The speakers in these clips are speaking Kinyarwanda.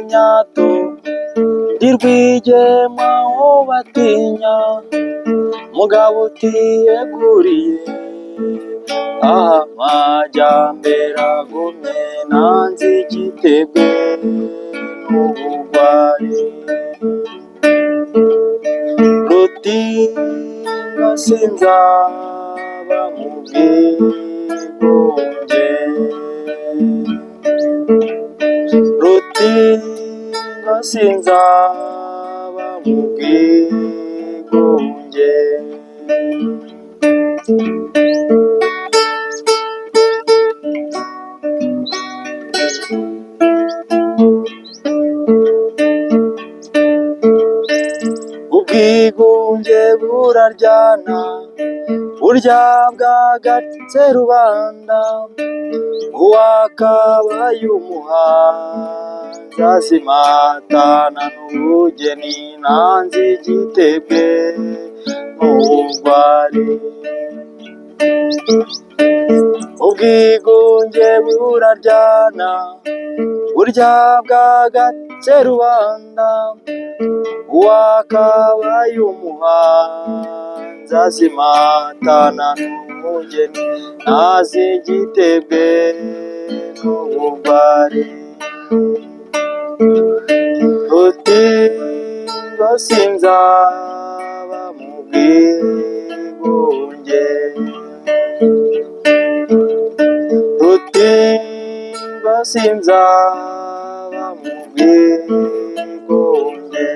imyato ndi Rwigema uwo batinya, mugabo utiyeguriye aha amajyambere agumye, nanze igitebwe n'ubugwari. Rutinga sinzaba mu bwigunge, Rutinga sinzaba mu bwigunge. Ubwigunge buraryana, burya bwagatse rubanda, uwakabaye umuhanzi azimatana n'ubugeni, nanze igitebwe n'ubugwari. Ubwigunge buraryana, burya bwagatse rubanda, uwakabaye umuhanzi azimatana n'umugeni, nanze igitebwe n'ubugwari. Rutinga sinzaba mu bwigunge, Rutinga sinzaba mu bwigunge.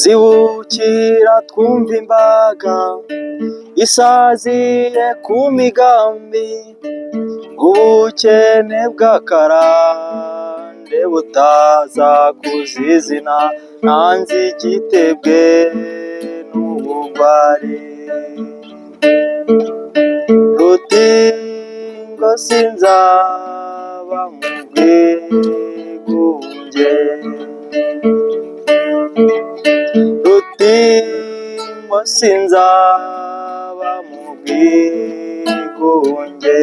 Zibukira twumva imbaga isaziye ku migambi, ubukene bw'akarande butaza kuzizina, nanze igitebwe n'ubugwari. Rutinga sinzaba mu bwigunge, Rutinga sinzaba mu bwigunge.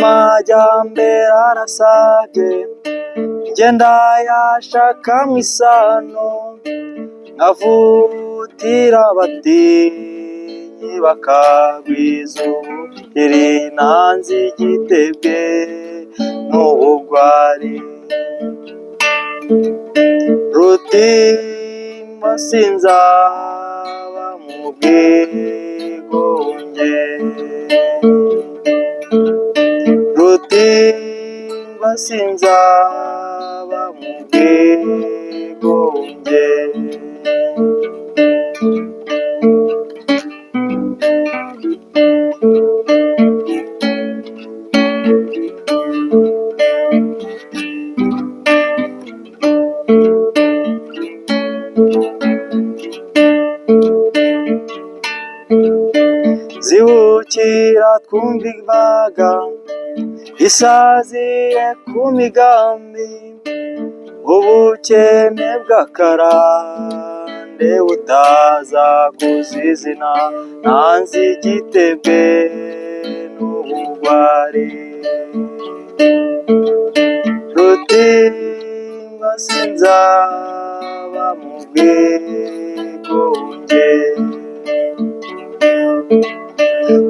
Amajyambere arasabye, ngenda yashaka mu isano, nkavutira abatinyi bakagwiza ubugeri, nanze igitebwe n'ubugwari. Rutinga sinzaba mu bwigunge, Rutinga sinzaba mu bwigunge. Zibukira twumva imbaga isaziye ku migambi, ubukene bw'akarande butaza kuzizina, nanze igitebwe n'ubugwari. Rutinga sinzaba mu bwigunge,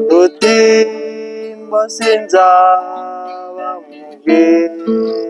Rutinga sinzaba mu bwigunge.